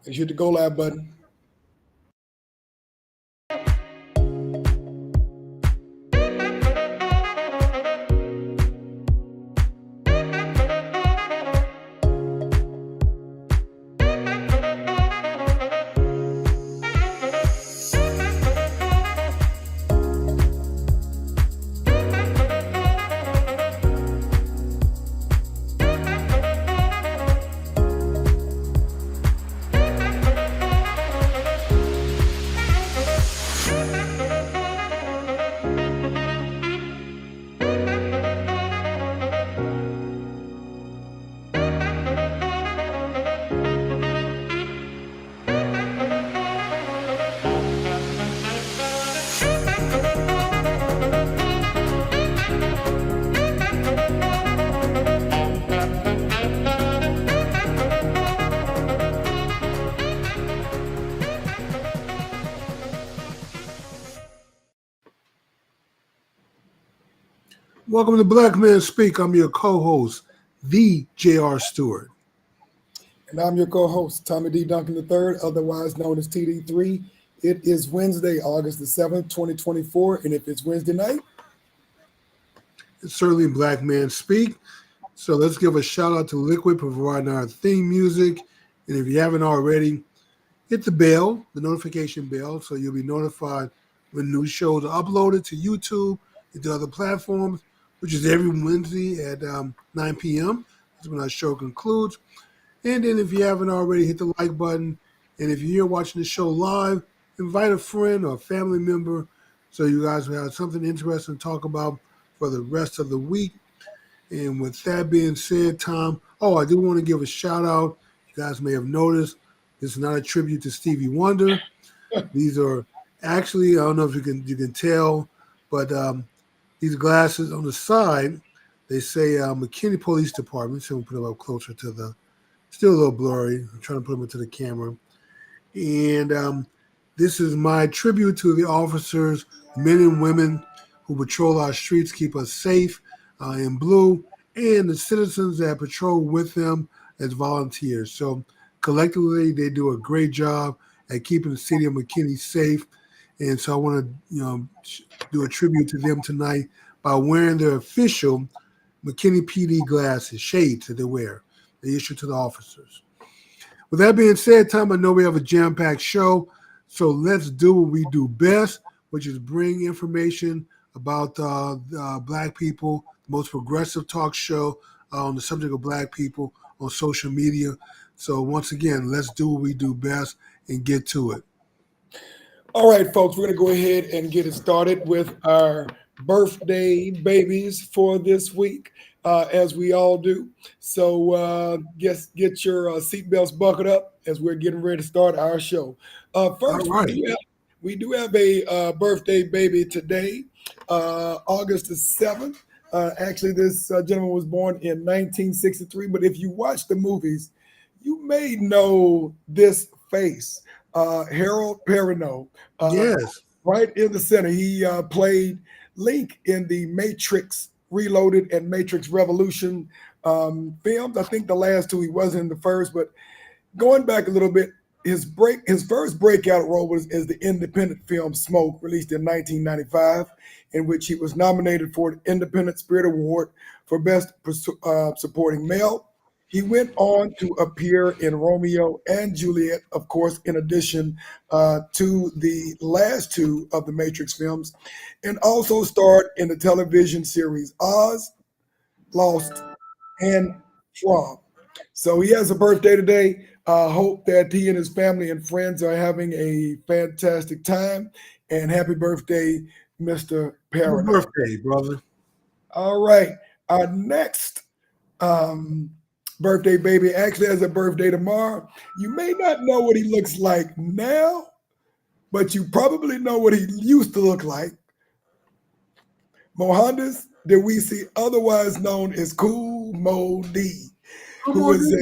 Just hit the go live button. Welcome to Black Men Speak. I'm your co-host, the J.R. Stewart. And I'm your co-host, Tommy D. Duncan III, otherwise known as TD3. It is Wednesday, August the 7th, 2024. And if it's Wednesday night, it's certainly Black Men Speak. So let's give a shout out to Liquid for providing our theme music. And if you haven't already, hit the bell, the notification bell, so you'll be notified when new shows are uploaded to YouTube and to other platforms, which is every Wednesday at 9 p.m. That's when our show concludes. And then if you haven't already, hit the like button. And if you're here watching the show live, invite a friend or a family member so you guys will have something interesting to talk about for the rest of the week. And with that being said, Tom, I do want to give a shout out. You guys may have noticed this is not a tribute to Stevie Wonder. These are actually, I don't know if you can tell, but these glasses on the side, they say McKinney Police Department. So we'll put them up closer to the, still a little blurry. I'm trying to put them into the camera. And this is my tribute to the officers, men and women who patrol our streets, keep us safe in blue, and the citizens that patrol with them as volunteers. So collectively, they do a great job at keeping the city of McKinney safe. And so I want to, do a tribute to them tonight by wearing their official McKinney PD glasses, shades that they wear, they issue to the officers. With that being said, Tom, I know we have a jam-packed show, so let's do what we do best, which is bring information about Black people, the most progressive talk show on the subject of Black people on social media. So once again, let's do what we do best and get to it. All right, folks, we're going to go ahead and get it started with our birthday babies for this week, as we all do. So get your seatbelts buckled up as we're getting ready to start our show. First, right. we do have a birthday baby today, August the 7th. Actually, this gentleman was born in 1963, but if you watch the movies, you may know this face. Harold Perrineau, yes, right in the center. He played Link in the Matrix Reloaded and Matrix Revolution films. I think the last two, he wasn't in the first, but going back a little bit, his first breakout role was as the independent film Smoke, released in 1995, in which he was nominated for the Independent Spirit Award for Best Supporting Male. He went on to appear in Romeo and Juliet, of course, in addition to the last two of the Matrix films, and also starred in the television series Oz, Lost, and From. So he has a birthday today. Hope that he and his family and friends are having a fantastic time. And happy birthday, Mr. Perrineau. Happy birthday, brother. All right. Our next birthday baby actually has a birthday tomorrow. You may not know what he looks like now, but you probably know what he used to look like. Mohandas Dewisi, otherwise known as Kool Mo D, who was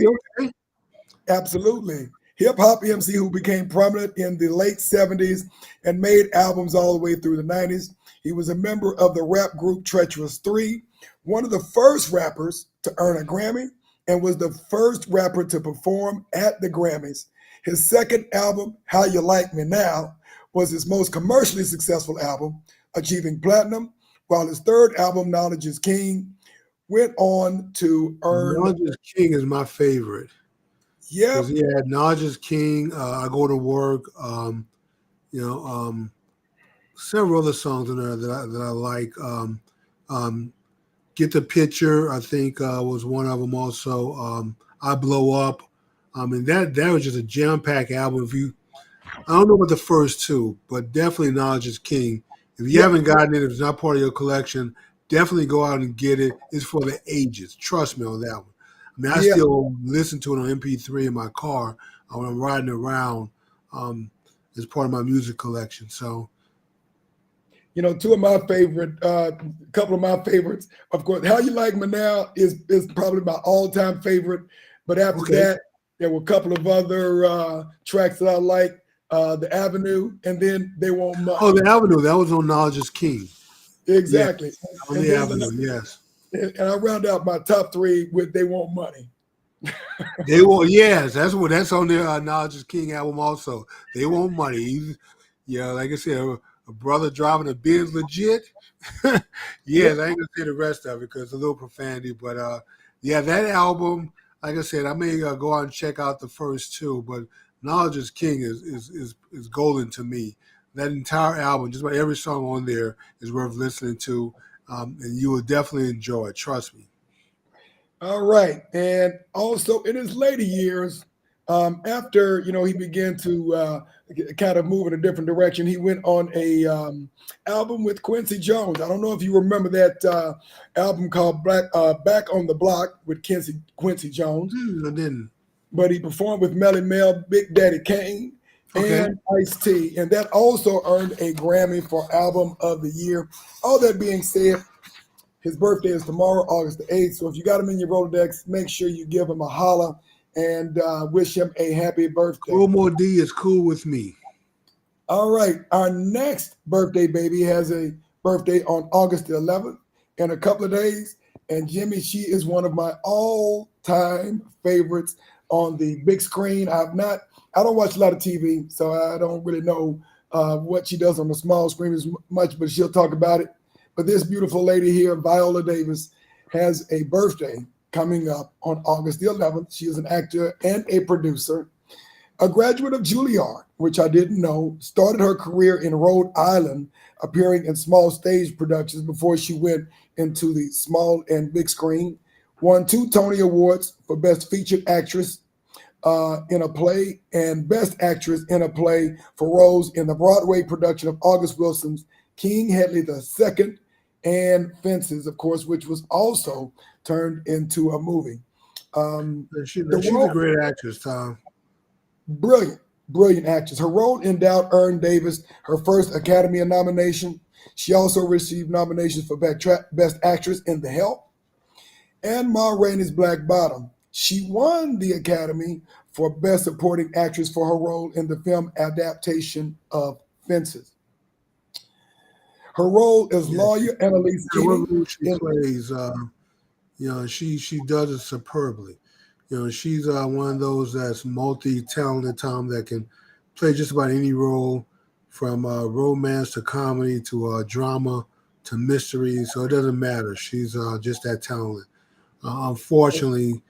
absolutely hip-hop MC who became prominent in the late 70s and made albums all the way through the 90s. He was a member of the rap group Treacherous 3, one of the first rappers to earn a Grammy, and was the first rapper to perform at the Grammys. His second album, How You Like Me Now, was his most commercially successful album, achieving platinum, while his third album, Knowledge is King, went on to earn. Knowledge is King is my favorite. Yeah. Because he had Knowledge is King, I Go to Work, several other songs in there that I like. Get the Picture, I think, was one of them also. I Blow Up. And that was just a jam-packed album. I don't know about the first two, but definitely Knowledge is King. If you haven't gotten it, if it's not part of your collection, definitely go out and get it. It's for the ages. Trust me on that one. I mean, I still listen to it on MP3 in my car when I'm riding around as part of my music collection. So, two of my favorite, couple of my favorites, of course, How You Like Me Now is probably my all-time favorite. But after that, there were a couple of other tracks that I like. The Avenue, and then They Want Money. Oh, The Avenue, that was on Knowledge is King. Exactly. Yes, on The Avenue, yes. And I round out my top three with They Want Money. They Want, yes, that's on their Knowledge is King album also. They Want Money. Like I said, a brother driving a Benz legit. Yes, I ain't gonna say the rest of it because it's a little profanity, but that album, like I said, I may go out and check out the first two, but Knowledge is King is golden to me. That entire album, just about every song on there is worth listening to, and you will definitely enjoy it. Trust me. All right. And also in his later years, after, he began to kind of move in a different direction, he went on a album with Quincy Jones. I don't know if you remember that album called Back on the Block with Quincy Jones. I didn't. But he performed with Melly Mel, Big Daddy Kane, and Ice-T. And that also earned a Grammy for Album of the Year. All that being said, his birthday is tomorrow, August the 8th. So if you got him in your Rolodex, make sure you give him a holler and wish him a happy birthday. Promo D is cool with me. All right. Our next birthday baby has a birthday on August the 11th in a couple of days. And Jimmy, she is one of my all-time favorites on the big screen. I don't watch a lot of TV, so I don't really know what she does on the small screen as much, but she'll talk about it. But this beautiful lady here, Viola Davis, has a birthday coming up on August the 11th. She is an actor and a producer, a graduate of Juilliard, which I didn't know, started her career in Rhode Island, appearing in small stage productions before she went into the small and big screen. Won 2 Tony Awards for Best Featured Actress in a Play and Best Actress in a Play for roles in the Broadway production of August Wilson's King Hedley II and Fences, of course, which was also turned into a movie. She's a great actress, Tom. Brilliant actress. Her role in Doubt earned Davis her first Academy nomination. She also received nominations for Best Actress in The Help and Ma Rainey's Black Bottom. She won the Academy for Best Supporting Actress for her role in the film adaptation of Fences. Her role as lawyer Annalise Keating. She plays, she does it superbly. She's one of those that's multi-talented, Tom, that can play just about any role, from romance to comedy to drama to mystery. So it doesn't matter. She's just that talented. Unfortunately,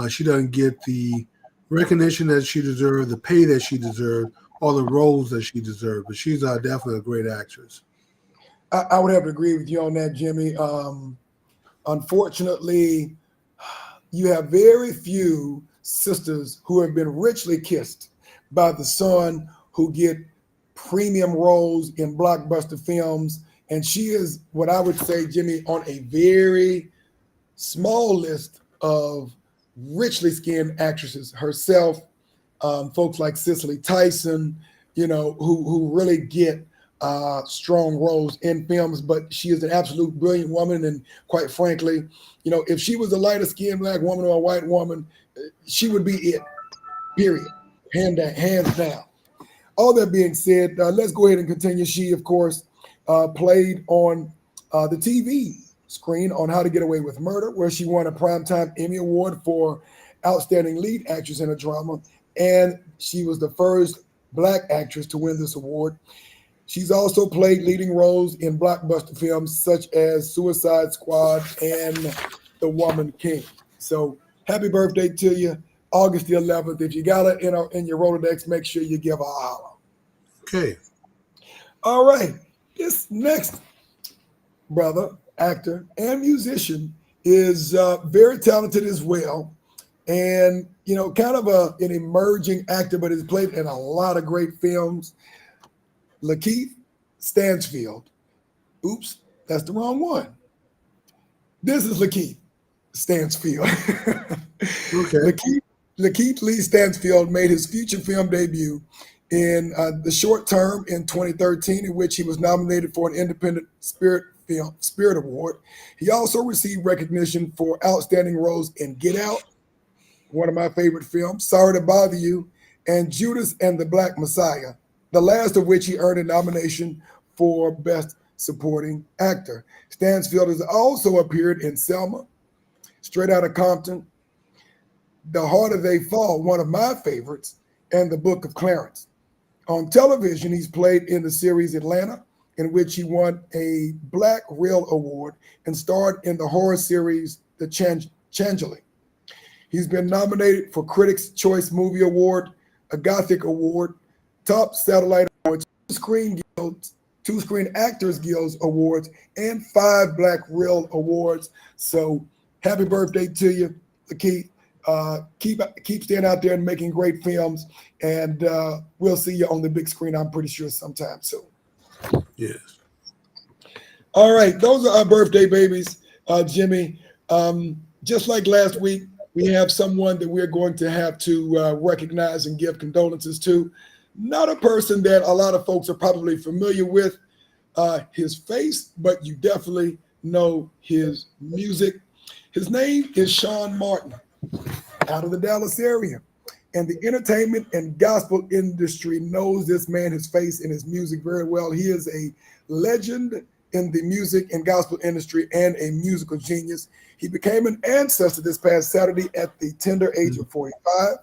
she doesn't get the recognition that she deserved, the pay that she deserved, or the roles that she deserved. But she's definitely a great actress. I would have to agree with you on that, Jimmy. Unfortunately, you have very few sisters who have been richly kissed by the son who get premium roles in blockbuster films. And she is, what I would say, Jimmy, on a very small list of richly skinned actresses herself. Folks like Cicely Tyson, who really get strong roles in films, but she is an absolute brilliant woman. And quite frankly, if she was a lighter skinned black woman or a white woman, she would be it, period, hands down. All that being said, let's go ahead and continue. She, of course, played on the TV screen on How to Get Away with Murder, where she won a Primetime Emmy Award for Outstanding Lead Actress in a Drama, and she was the first Black actress to win this award. She's also played leading roles in blockbuster films such as Suicide Squad and The Woman King. So happy birthday to you, August the 11th. If you got it in your Rolodex, make sure you give her a holler. Okay. All right. This next brother, actor and musician, is very talented as well. And, kind of an emerging actor, but has played in a lot of great films. Lakeith Stansfield. Oops, that's the wrong one. This is Lakeith Stansfield. Okay. Lakeith Lee Stansfield made his feature film debut in The Short Term in 2013, in which he was nominated for an Independent Spirit Award. He also received recognition for outstanding roles in Get Out, one of my favorite films, Sorry to Bother You, and Judas and the Black Messiah, the last of which he earned a nomination for Best Supporting Actor. Stansfield has also appeared in Selma, Straight Outta Compton, The Harder They Fall, one of my favorites, and The Book of Clarence. On television, he's played in the series Atlanta, in which he won a Black Reel Award and starred in the horror series The Changeling. He's been nominated for Critics' Choice Movie Award, a Gothic Award, Top Satellite Awards, two Screen Actors Guild Awards, and 5 Black Reel Awards. So happy birthday to you, Lakeith. Keep staying out there and making great films, and we'll see you on the big screen, I'm pretty sure, sometime soon. Yes. All right, those are our birthday babies, Jimmy. Just like last week, we have someone that we're going to have to recognize and give condolences to. Not a person that a lot of folks are probably familiar with his face, but you definitely know his music. His name is Shawn Martin, out of the Dallas area. And the entertainment and gospel industry knows this man, his face, and his music very well. He is a legend in the music and gospel industry and a musical genius. He became an ancestor this past Saturday at the tender age of 45.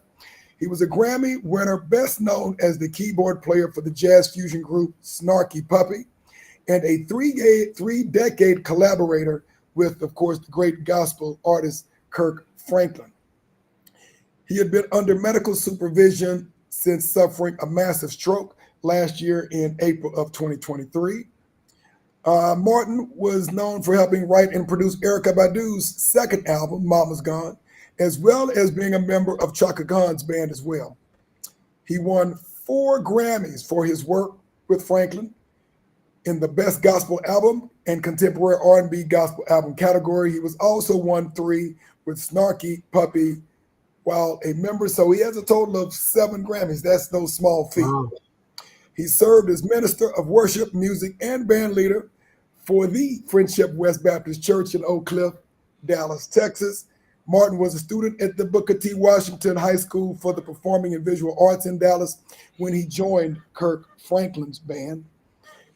He was a Grammy winner, best known as the keyboard player for the jazz fusion group Snarky Puppy, and a three-decade collaborator with, of course, the great gospel artist Kirk Franklin. He had been under medical supervision since suffering a massive stroke last year in April of 2023. Martin was known for helping write and produce Erykah Badu's second album, Mama's Gone, as well as being a member of Chaka Khan's band as well. He won 4 Grammys for his work with Franklin in the Best Gospel Album and Contemporary R&B Gospel Album category. He was also won 3 with Snarky Puppy while a member, so he has a total of 7 Grammys. That's no small feat. Wow. He served as minister of worship, music, and band leader for the Friendship West Baptist Church in Oak Cliff, Dallas, Texas. Martin was a student at the Booker T. Washington High School for the Performing and Visual Arts in Dallas when he joined Kirk Franklin's band.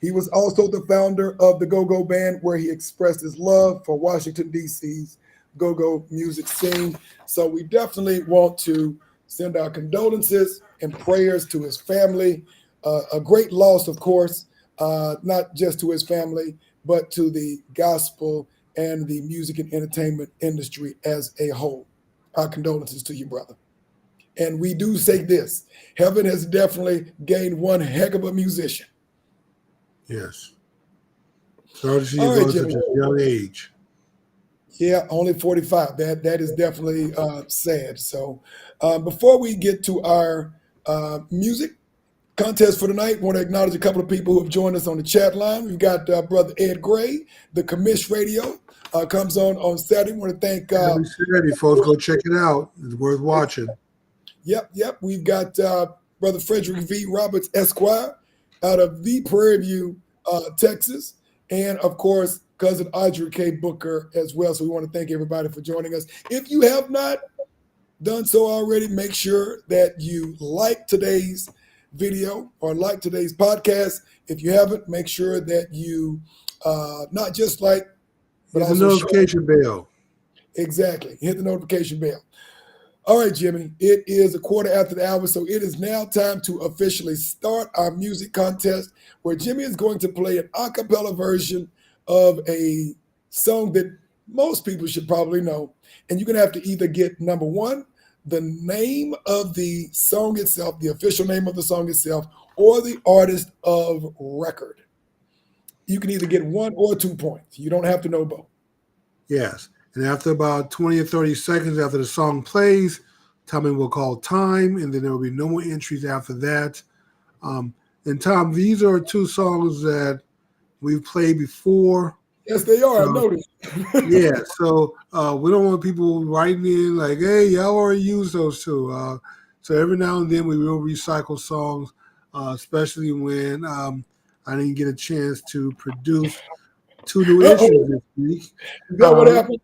He was also the founder of the Go-Go Band, where he expressed his love for Washington, D.C.'s go-go music scene. So we definitely want to send our condolences and prayers to his family. A great loss, of course, not just to his family, but to the gospel and the music and entertainment industry as a whole. Our condolences to you, brother. And we do say this: heaven has definitely gained one heck of a musician. Yes. Sorry to see you go at such a young age. Yeah, only 45. That is definitely sad. So before we get to our music contest for tonight, I want to acknowledge a couple of people who have joined us on the chat line. We've got Brother Ed Gray, the Commish Radio, comes on Saturday. I want to thank... Every Saturday, folks, go check it out. It's worth watching. Yep. We've got Brother Frederick V. Roberts, Esquire, out of the Prairie View, Texas. And, of course, Cousin Audrey K. Booker as well. So we want to thank everybody for joining us. If you have not done so already, make sure that you like today's video or like today's podcast. If you haven't, make sure that you not just like but Hit the also notification bell. Exactly. Hit the notification bell. All right, Jimmy. It is a quarter after the hour, so it is now time to officially start our music contest, where Jimmy is going to play an a cappella version of a song that most people should probably know. And you're going to have to either get, number one, the name of the song itself, the official name of the song itself, or the artist of record. You can either get 1 or 2 points. You don't have to know both. Yes. And after about 20 or 30 seconds after the song plays, Tommy will call time, and then there will be no more entries after that. And Tom, these are 2 songs that we've played before. Yes, they are. So, I noticed. Yeah, so we don't want people writing in like, hey, y'all already used those 2. So every now and then we will recycle songs, especially when I didn't get a chance to produce 2 new entries this week. Is that what happened?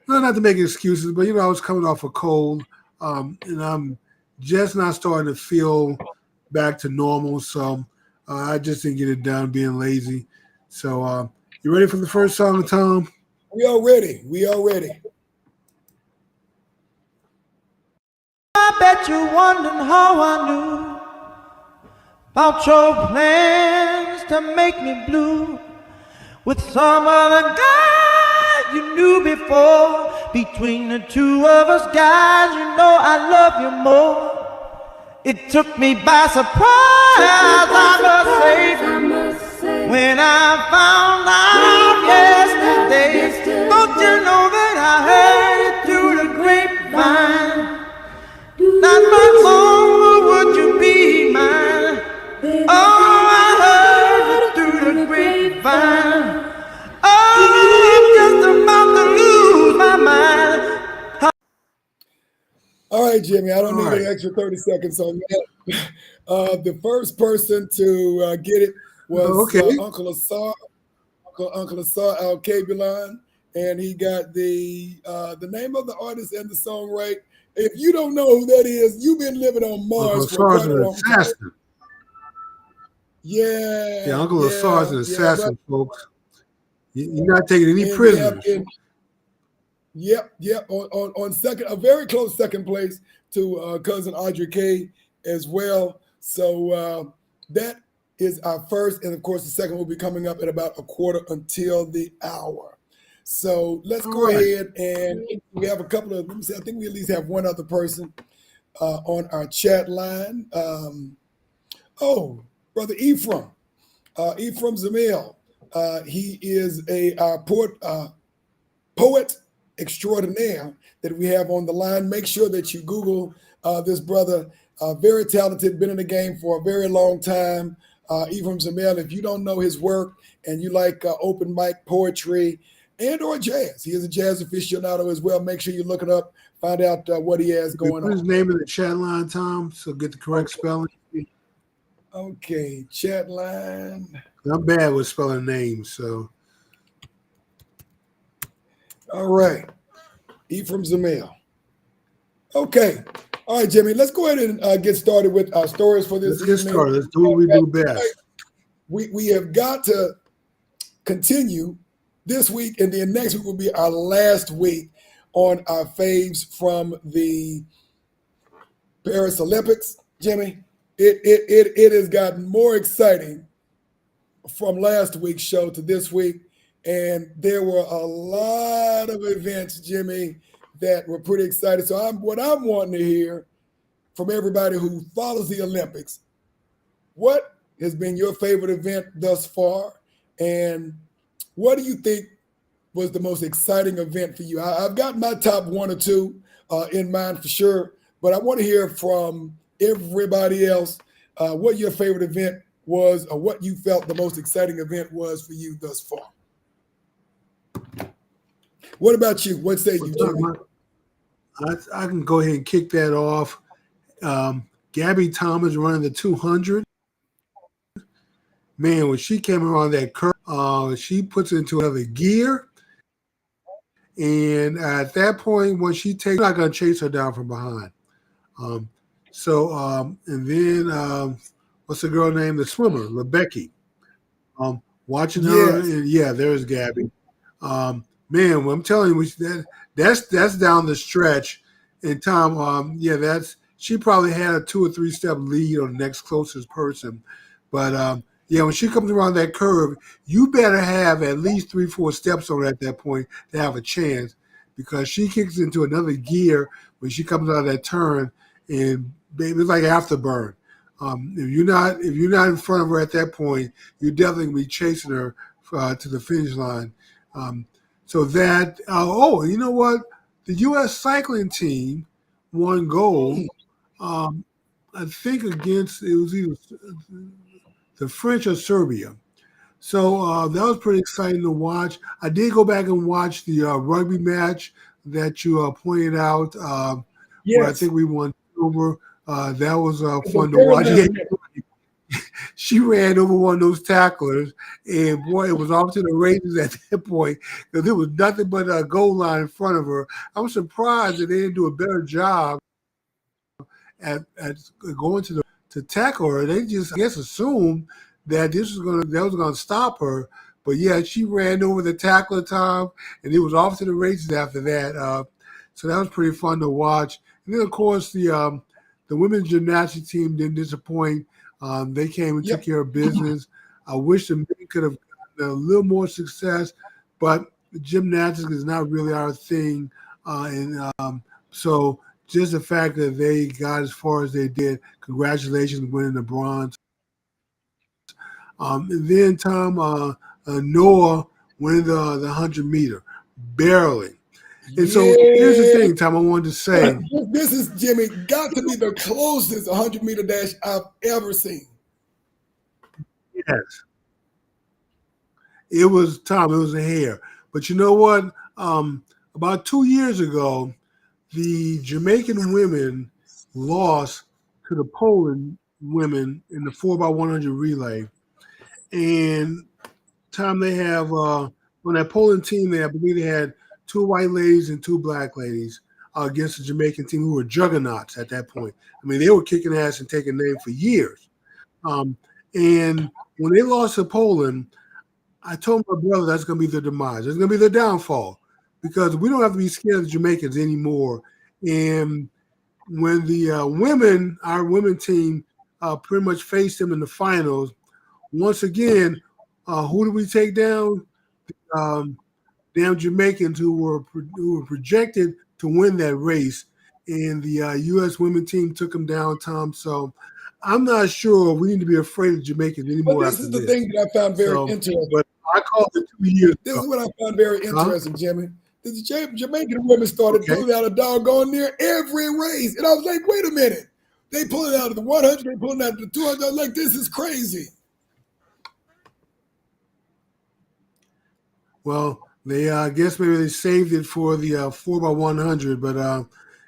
No, not to make excuses, but I was coming off a cold, and I'm just not starting to feel back to normal. So I just didn't get it done, being lazy. So you ready for the first song, Tom? We are ready. We are ready. I bet you're wondering how I knew about your plans to make me blue with some other guy you knew before. Between the 2 of us guys, I love you more. It took me by surprise, I must say, when I found out yesterday. Don't you know that I heard it through the grapevine? Not much longer would you be mine. Oh, I heard it through the grapevine. Oh, I'm just about to lose my mind. All right, Jimmy, I don't All need right. an extra 30 seconds on that. The first person to get it was Uncle Asar Al-Kabulon, and he got the name of the artist and the song right. If you don't know who that is, you've been living on Mars for quite a long time. Yeah, Uncle Asar's an assassin, folks. You're not taking any prisoners. Yep. On second, a very close second place to cousin Audrey K as well. So that is our first, and of course the second will be coming up at about a quarter until the hour. So let's go ahead, and we have a couple of. Let me see. I think we at least have one other person on our chat line. Brother Ephraim Zamil. He is a poet extraordinaire that we have on the line. Make sure that you Google this brother. Very talented, been in the game for a very long time. Ephraim Zamil, if you don't know his work and you like open mic poetry and or jazz, he is a jazz aficionado as well. Make sure you look it up, find out what he has going on. Put his name in the chat line, Tom, so get the correct spelling. Okay, chat line. I'm bad with spelling names, so. All right, Ephraim Zamil. Okay. All right, Jimmy, let's go ahead and get started with our stories for this evening. Let's get started. Let's do what we do best. We have got to continue this week, and then next week will be our last week on our faves from the Paris Olympics. Jimmy, it has gotten more exciting from last week's show to this week, and there were a lot of events, Jimmy, that were pretty excited. So what I'm wanting to hear from everybody who follows the Olympics, what has been your favorite event thus far? And what do you think was the most exciting event for you? I've got my top 1 or 2 in mind for sure, but I want to hear from everybody else what your favorite event was, or what you felt the most exciting event was for you thus far. What about you? What say you, Jimmy? I can go ahead and kick that off. Gabby Thomas running the 200. Man, when she came around that curve, she puts it into another gear. And at that point, when she takes, I'm not going to chase her down from behind. And then what's the girl name? The swimmer, Lebecky. Watching her, and there's Gabby. Man, I'm telling you, that's down the stretch. And Tom, she probably had a 2 or 3 step lead on the next closest person. But when she comes around that curve, you better have at least 3, 4 steps on it at that point to have a chance, because she kicks into another gear when she comes out of that turn, and baby, it's like afterburn. If you're not in front of her at that point, you're definitely gonna be chasing her to the finish line. So that you know what? The U.S. cycling team won gold. I think against, it was either the French or Serbia. So that was pretty exciting to watch. I did go back and watch the rugby match that you pointed out, where I think we won silver. That was fun to watch. She ran over one of those tacklers, and boy, it was off to the races at that point, because there was nothing but a goal line in front of her. I'm surprised that they didn't do a better job at going to tackle her. They just, I guess, assumed that that was gonna stop her. But yeah, she ran over the tackler, Tom, and it was off to the races after that. So that was pretty fun to watch. And then, of course, the women's gymnastics team didn't disappoint. They came and took care of business. I wish the men could have gotten a little more success, but gymnastics is not really our thing. So just the fact that they got as far as they did, congratulations winning the bronze. And then, Tom, Noah winning the 100 meter, barely. And so here's the thing, Tom, I wanted to say. This is, Jimmy, got to be the closest 100-meter dash I've ever seen. Yes. It was, Tom, it was a hair. But you know what? About 2 years ago, the Jamaican women lost to the Poland women in the 4x100 relay. And, Tom, they have, on that Poland team, I believe they had 2 white ladies and 2 black ladies against the Jamaican team, who were juggernauts at that point. I mean, they were kicking ass and taking name for years. And when they lost to Poland, I told my brother that's going to be their demise. It's going to be their downfall, because we don't have to be scared of the Jamaicans anymore. And when the our women team pretty much faced them in the finals, once again, who did we take down? Damn Jamaicans who were projected to win that race, and the U.S. women team took them down, Tom. So I'm not sure we need to be afraid of Jamaicans anymore. But this is the thing that I found very interesting. But I called it 2 years This ago. is what I found very interesting, Jimmy. The Jamaican women started pulling out a doggone near every race. And I was like, wait a minute. They pull it out of the 100, they pull it out of the 200. I was like, this is crazy. Well, they I guess maybe they saved it for the 4x100, but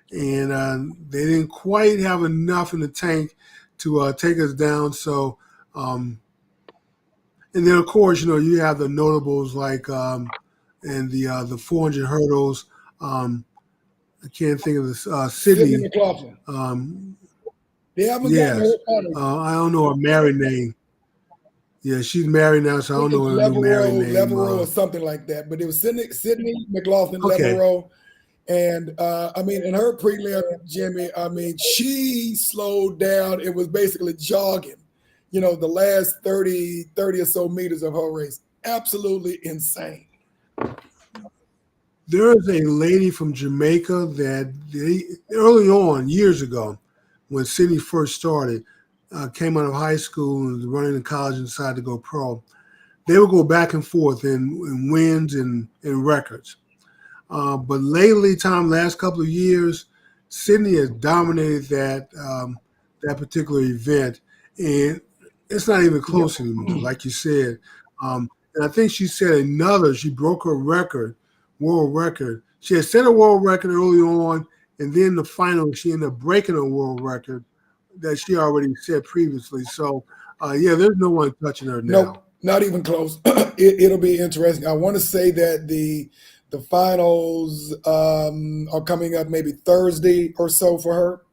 they didn't quite have enough in the tank to take us down. So, and then of course, you have the notables like and the 400 hurdles. I can't think of this Sydney McLaughlin. They haven't gotten her I don't know her married name. Yeah, she's married now, so I don't know her new married name. Levereau or something like that. But it was Sydney McLaughlin Levereau. And, in her prelim, Jimmy, she slowed down. It was basically jogging, the last 30 or so meters of her race. Absolutely insane. There is a lady from Jamaica that early on, years ago, when Sydney first started, came out of high school and was running in college and decided to go pro. They would go back and forth in wins and records. But lately, Tom, last couple of years, Sydney has dominated that particular event, and it's not even close anymore, like you said. And I think she broke her world record. She had set a world record early on, and then the final, she ended up breaking a world record that she already set previously. So, there's no one touching her now. Nope, not even close. It'll be interesting. I want to say that the finals are coming up maybe Thursday or so for her.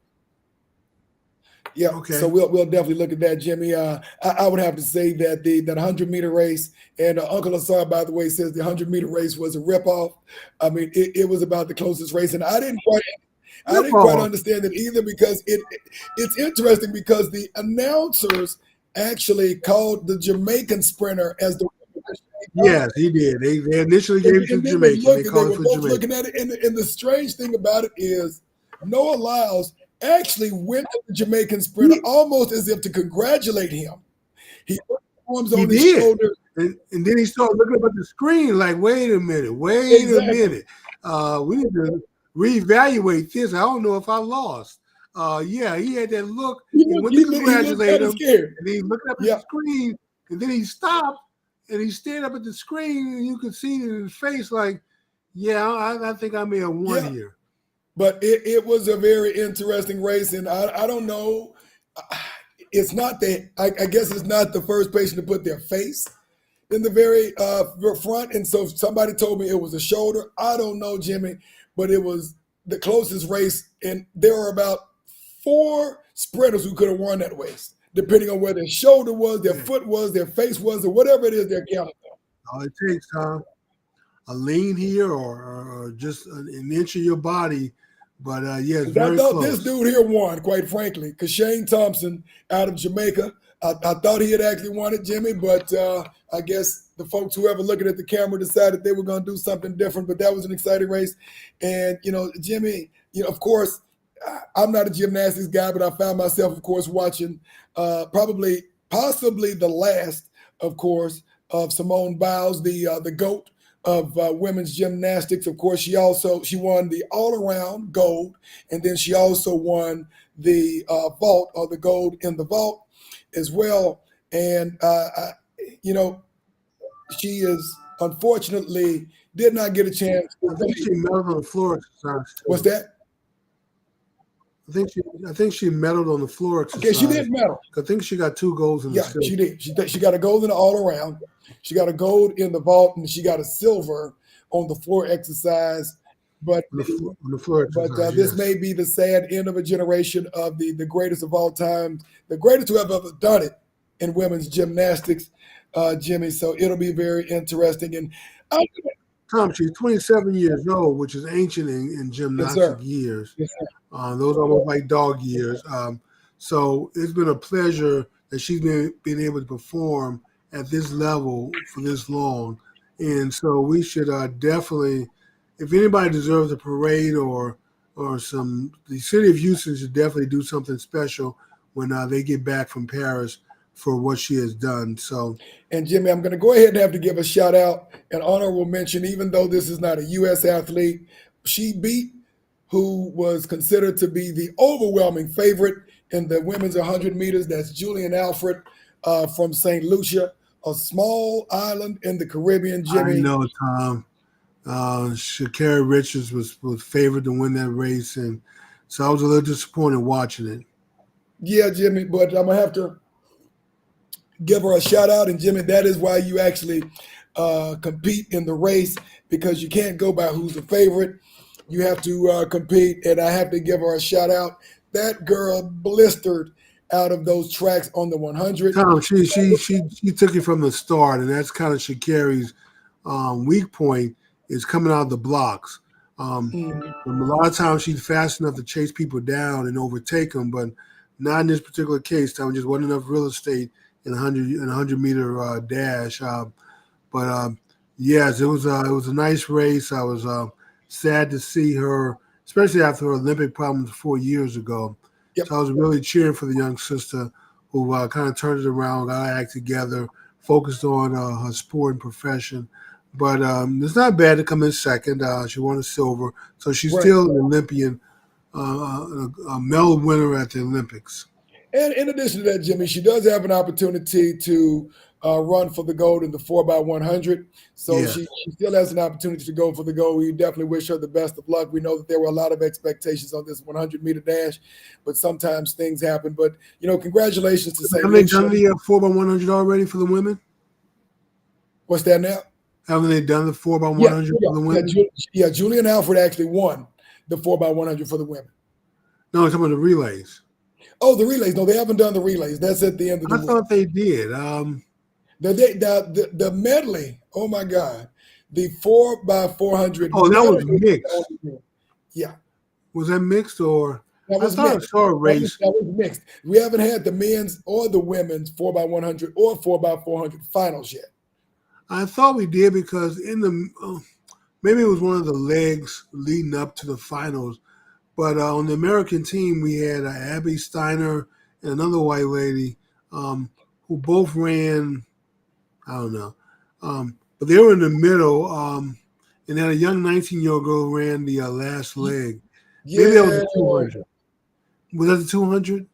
Yeah, Okay. so we'll definitely look at that, Jimmy. I would have to say that that 100-meter race, and Uncle Asar, by the way, says the 100-meter race was a ripoff. I mean, it was about the closest race, and I didn't quite understand it either, because it's interesting because the announcers actually called the Jamaican sprinter as the Yes, he did. They initially gave it to Jamaican. They were called it for both Jamaican. looking at it, and the strange thing about it is Noah Lyles actually went to the Jamaican sprinter almost as if to congratulate him. He put his arms on his shoulders. And then he started looking up at the screen like, wait a minute. We need to reevaluate this. I don't know if I lost. Yeah, he had that look. He went to congratulate him, and he looked up at the screen, and then he stopped, and he stared up at the screen, and you could see it in his face like, yeah, I think I may have won here. But it was a very interesting race, and I don't know. It's not that I guess it's not the first person to put their face in the very front, and so somebody told me it was a shoulder. I don't know, Jimmy, but it was the closest race, and there were about 4 sprinters who could have won that race, depending on where their shoulder was, their foot was, their face was, or whatever it is they're counting on. All it takes, a lean here or just an inch of your body. But it's very close. This dude here won, quite frankly, because Shane Thompson out of Jamaica. I thought he had actually won it, Jimmy, but I guess the folks, whoever looking at the camera, decided they were going to do something different. But that was an exciting race. And, Jimmy, of course, I'm not a gymnastics guy, but I found myself, of course, watching possibly the last, of course, of Simone Biles, the GOAT of women's gymnastics. Of course, she won the all-around gold, and then she also won the vault, or the gold in the vault as well. And she is unfortunately did not get a chance. I think she medaled on the floor exercise too. What's that? I think she medaled on the floor exercise. Okay, she did medal. I think she got 2 golds in the silver. She did. She got a gold in the all-around. She got a gold in the vault, and she got a silver on the floor exercise. But on the floor exercise, this may be the sad end of a generation of the greatest of all time, the greatest who have ever done it in women's gymnastics, Jimmy. So it'll be very interesting. And Tom, she's 27 years old, which is ancient in gymnastic years. Yes, sir. Those are almost like dog years. So it's been a pleasure that she's been able to perform at this level for this long. And so we should definitely, if anybody deserves a parade or the city of Houston should definitely do something special when they get back from Paris for what she has done. So, and Jimmy, I'm going to go ahead and have to give a shout out, an honorable mention, even though this is not a U.S. athlete. She beat who was considered to be the overwhelming favorite in the women's 100 meters. That's Julian Alfred from St. Lucia, a small island in the Caribbean, Jimmy. I know, Tom. Sha'Carri Richards was favored to win that race, and so I was a little disappointed watching it. Yeah, Jimmy, but I'm going to have to give her a shout out. And Jimmy, that is why you actually compete in the race, because you can't go by who's the favorite. You have to compete, and I have to give her a shout out. That girl blistered out of those tracks on the 100. Tom, she took it from the start, and that's kind of Sha'Carri's weak point, is coming out of the blocks. A lot of times she's fast enough to chase people down and overtake them, but not in this particular case. Tom, just wasn't enough real estate in a 100-meter dash. Yes, it was a nice race. I was sad to see her, especially after her Olympic problems 4 years ago. Yep. So I was really cheering for the young sister who kind of turned it around, got her act together, focused on her sport and profession. But it's not bad to come in second. She won a silver, so she's still an Olympian, a medal winner at the Olympics. And in addition to that, Jimmy, she does have an opportunity to run for the gold in the 4x100. So she still has an opportunity to go for the gold. We definitely wish her the best of luck. We know that there were a lot of expectations on this 100-meter dash, but sometimes things happen. But, congratulations to St. Lucia. Have they done the 4x100 already for the women? What's that now? Haven't they done the 4x100 for the women? Julian Alfred actually won the 4x100 for the women. No, I'm talking about the relays. Oh, the relays. No, they haven't done the relays. That's at the end of the I week. thought they did. The medley. Oh my God, the 4x400. Oh, that was medley. mixed. Yeah, Was that mixed or? that was I thought mixed. I saw a race. That was mixed. We haven't had the men's or the women's 4x100 or 4x400 finals yet. I thought we did because in the maybe it was one of the legs leading up to the finals. But on the American team, we had Abby Steiner and another white lady who both ran. I don't know, but they were in the middle. And then a young 19-year-old girl ran the last leg. Yeah. Maybe that was a 200. Was that the 200?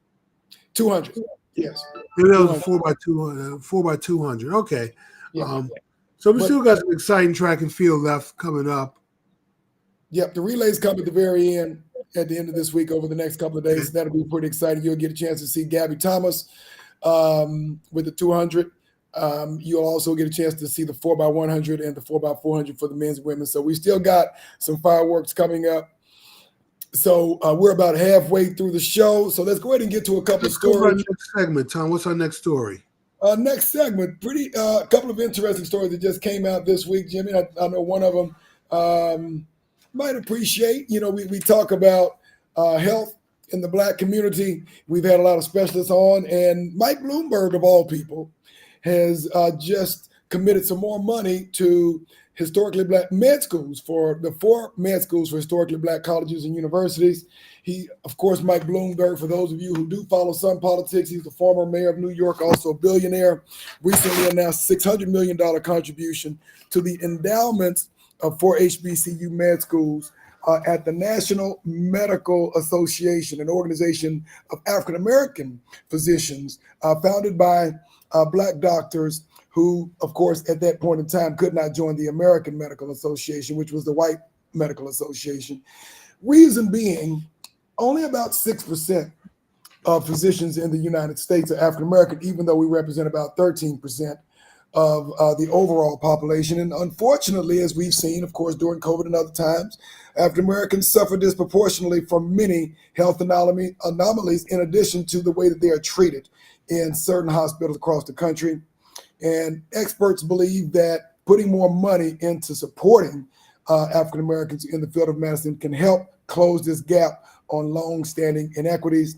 200. Yes. Maybe that was a 4x200. 4x200. Okay. Yeah. So we still got some exciting track and field left coming up. Yep. The relays come at the very end, at the end of this week over the next couple of days. Okay. That'll be pretty exciting. You'll get a chance to see Gabby Thomas with the 200. You'll also get a chance to see the 4x100 and the 4x400 for the men's and women. So we still got some fireworks coming up. So we're about halfway through the show. So let's go ahead and get to a couple of stories. Go to our next segment, Tom. What's our next story? Next segment, a couple of interesting stories that just came out this week, Jimmy. I know one of them might appreciate. We talk about health in the Black community. We've had a lot of specialists on, and Mike Bloomberg, of all people, has just committed some more money to historically Black med schools for the 4 med schools for historically Black colleges and universities. He, of course, Mike Bloomberg, for those of you who do follow some politics, he's the former mayor of New York, also a billionaire, recently announced $600 million contribution to the endowments of 4 HBCU med schools at the National Medical Association, an organization of African-American physicians founded by Black doctors who, of course, at that point in time could not join the American Medical Association, which was the white medical association. Reason being, only about 6% of physicians in the United States are African-American, even though we represent about 13% of the overall population. And unfortunately, as we've seen, of course, during COVID and other times, African-Americans suffer disproportionately from many health anomalies, in addition to the way that they are treated in certain hospitals across the country. And experts believe that putting more money into supporting African-Americans in the field of medicine can help close this gap on long-standing inequities.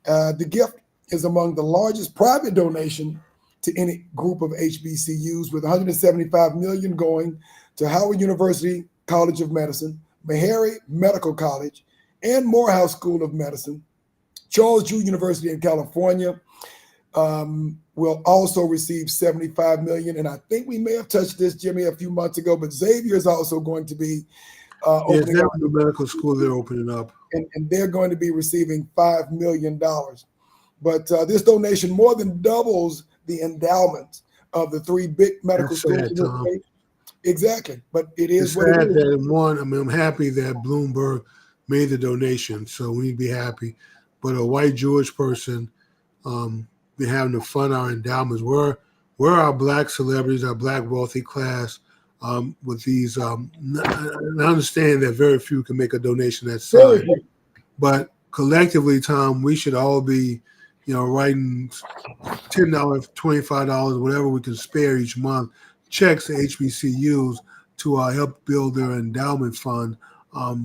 The gift is among the largest private donation to any group of HBCUs, with $175 million going to Howard University College of Medicine, Meharry Medical College, and Morehouse School of Medicine. Charles Drew University in California will also receive $75 million. And I think we may have touched this, Jimmy, a few months ago, but Xavier is also going to be opening up. The medical school they're opening up. And they're going to be receiving $5 million. But this donation more than doubles the endowment of the 3 big medical schools. Sad, Tom. Exactly. But it is it's what sad it is. That I'm happy that Bloomberg made the donation, so we need to be happy. But a white Jewish person been having to fund our endowments. We're our Black celebrities, our Black wealthy class, with these. I understand that very few can make a donation that size, but collectively, Tom, we should all be, writing $10, $25, whatever we can spare each month, checks to HBCUs to help build their endowment fund. But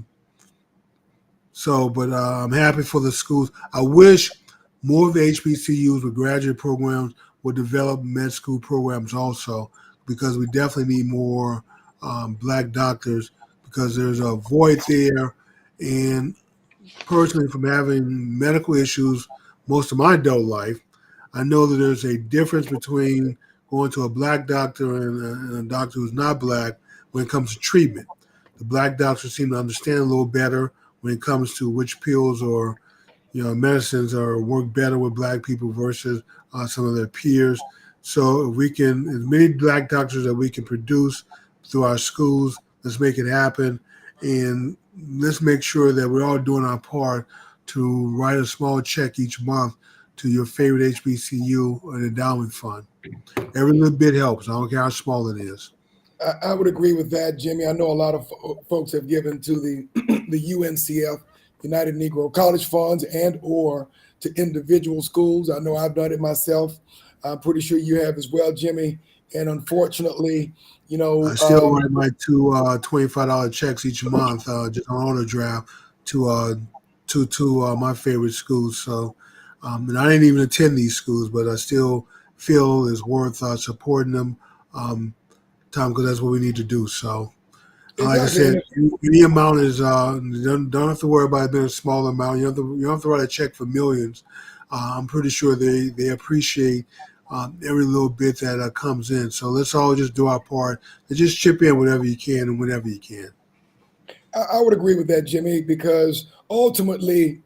I'm happy for the schools. I wish more of the HBCUs with graduate programs would develop med school programs also, because we definitely need more Black doctors, because there's a void there. And personally, from having medical issues most of my adult life, I know that there's a difference between going to a Black doctor and a doctor who's not Black when it comes to treatment. The Black doctors seem to understand a little better when it comes to which pills or medicines work better with Black people versus some of their peers. So if we can, as many Black doctors that we can produce through our schools, let's make it happen. And let's make sure that we're all doing our part to write a small check each month to your favorite HBCU or endowment fund. Every little bit helps. I don't care how small it is. I would agree with that, Jimmy. I know a lot of folks have given to the UNCF, United Negro College Funds, and or to individual schools. I know I've done it myself. I'm pretty sure you have as well, Jimmy. And unfortunately, I still write my two $25 checks each month, just on overdraft to my favorite schools. So, and I didn't even attend these schools, but I still feel it's worth supporting them, Tom, because that's what we need to do. So, like I said, any amount is don't have to worry about it being a small amount. You don't have to write a check for millions. I'm pretty sure they appreciate every little bit that comes in. So let's all just do our part and just chip in whatever you can and whenever you can. I would agree with that, Jimmy, because ultimately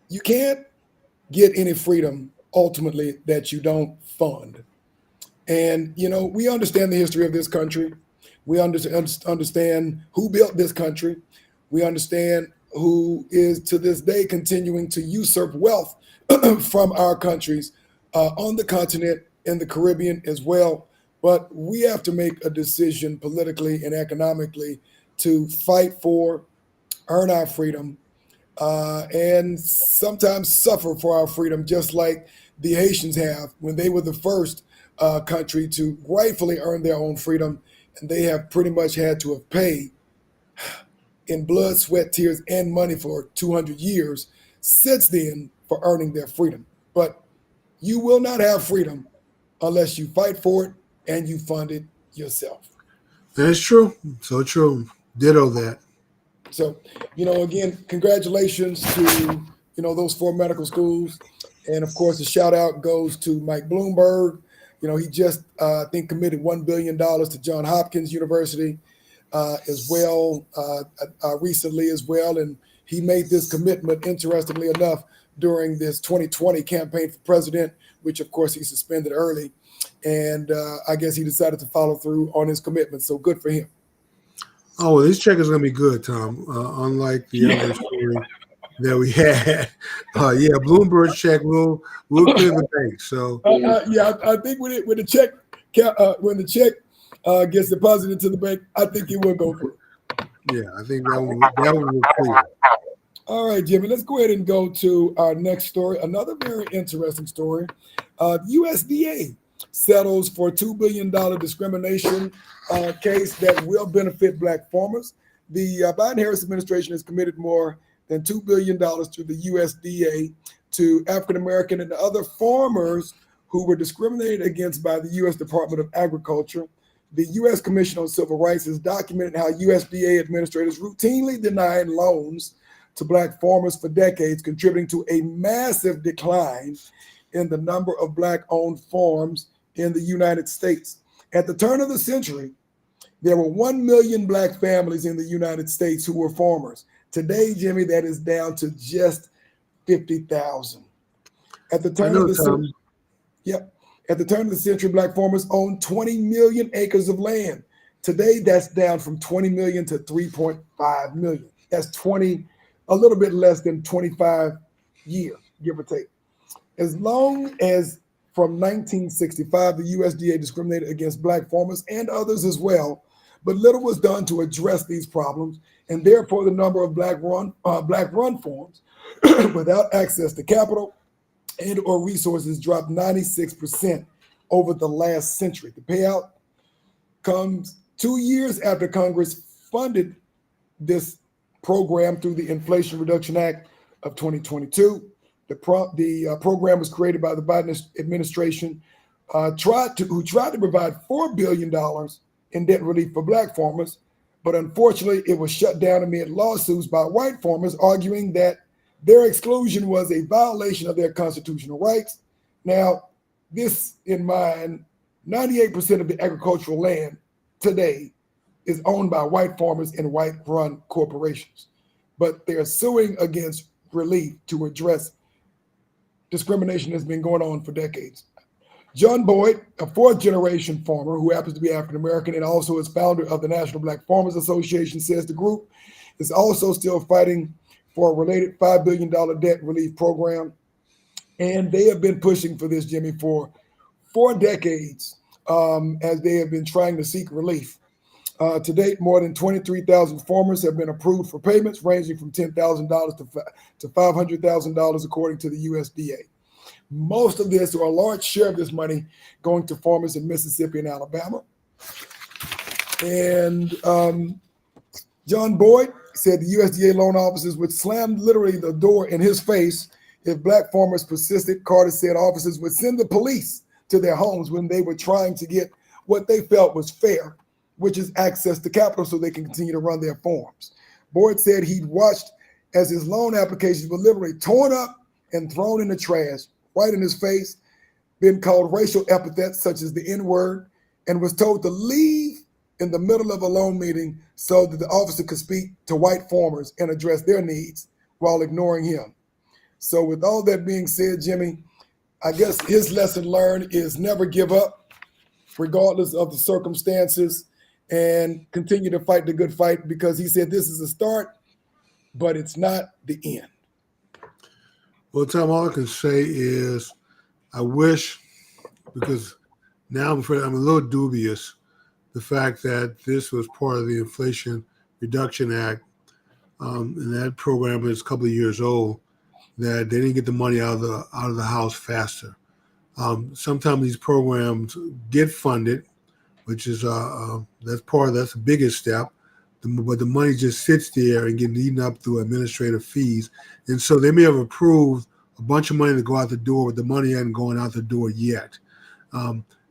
you can't get any freedom ultimately that you don't fund. And, we understand the history of this country. We understand who built this country. We understand who is to this day continuing to usurp wealth from our countries on the continent, in the Caribbean as well. But we have to make a decision politically and economically to fight for, earn our freedom, and sometimes suffer for our freedom, just like the Haitians have when they were the first country to rightfully earn their own freedom. And they have pretty much had to have paid in blood, sweat, tears, and money for 200 years since then for earning their freedom. But you will not have freedom unless you fight for it and you fund it yourself. That's true. So true. Ditto that. So, again, congratulations to, those 4 medical schools. And, of course, the shout out goes to Mike Bloomberg. He just, I think, committed $1 billion to Johns Hopkins University as well recently as well. And he made this commitment, interestingly enough, during this 2020 campaign for president, which, of course, he suspended early. And I guess he decided to follow through on his commitment. So good for him. Oh, well, this check is going to be good, Tom, unlike the other story that we had. Bloomberg check will clear the bank. So I think when the check gets deposited into the bank, I think it will go through. Yeah, I think that one will clear. All right, Jimmy, let's go ahead and go to our next story. Another very interesting story. USDA settles for a $2 billion discrimination case that will benefit Black farmers. The Biden-Harris administration has committed more than $2 billion to the USDA to African-American and other farmers who were discriminated against by the U.S. Department of Agriculture. The U.S. Commission on Civil Rights has documented how USDA administrators routinely denied loans to Black farmers for decades, contributing to a massive decline in the number of Black-owned farms in the United States. At the turn of the century, there were 1 million Black families in the United States who were farmers. Today, Jimmy, that is down to just 50,000. At the turn of the century, at the turn of the century, Black farmers owned 20 million acres of land. Today, that's down from 20 million to 3.5 million. That's a little bit less than 25 years, give or take. As long as from 1965, the USDA discriminated against Black farmers and others as well, but little was done to address these problems, and therefore the number of Black-run farms without access to capital and or resources dropped 96% over the last century. The payout comes 2 years after Congress funded this program through the Inflation Reduction Act of 2022. The program was created by the Biden administration, who tried to provide $4 billion in debt relief for Black farmers, but unfortunately it was shut down amid lawsuits by white farmers arguing that their exclusion was a violation of their constitutional rights. Now, this in mind, 98% of the agricultural land today is owned by white farmers and white-run corporations, but they're suing against relief to address discrimination that's been going on for decades. John Boyd, a fourth-generation farmer who happens to be African-American and also is founder of the National Black Farmers Association, says the group is also still fighting for a related $5 billion debt relief program. And they have been pushing for this, Jimmy, for 4 decades as they have been trying to seek relief. To date, more than 23,000 farmers have been approved for payments ranging from $10,000 to $500,000, according to the USDA. Most of this, or a large share of this money, going to farmers in Mississippi and Alabama. And John Boyd said the USDA loan officers would slam literally the door in his face if black farmers persisted. Carter said officers would send the police to their homes when they were trying to get what they felt was fair, which is access to capital so they can continue to run their farms. Boyd said he'd watched as his loan applications were literally torn up and thrown in the trash, right in his face, been called racial epithets such as the N-word, and was told to leave in the middle of a loan meeting so that the officer could speak to white farmers and address their needs while ignoring him. So with all that being said, Jimmy, I guess his lesson learned is never give up, regardless of the circumstances, and continue to fight the good fight, because he said this is a start, but it's not the end. Well, Tom, all I can say is I wish, because now I'm afraid I'm a little dubious, the fact that this was part of the Inflation Reduction Act, and that program is a couple of years old, that they didn't get the money out of the house faster. Sometimes these programs get funded, which is that's the biggest step, but the money just sits there and getting eaten up through administrative fees. And so they may have approved a bunch of money to go out the door, but the money hasn't gone out the door yet.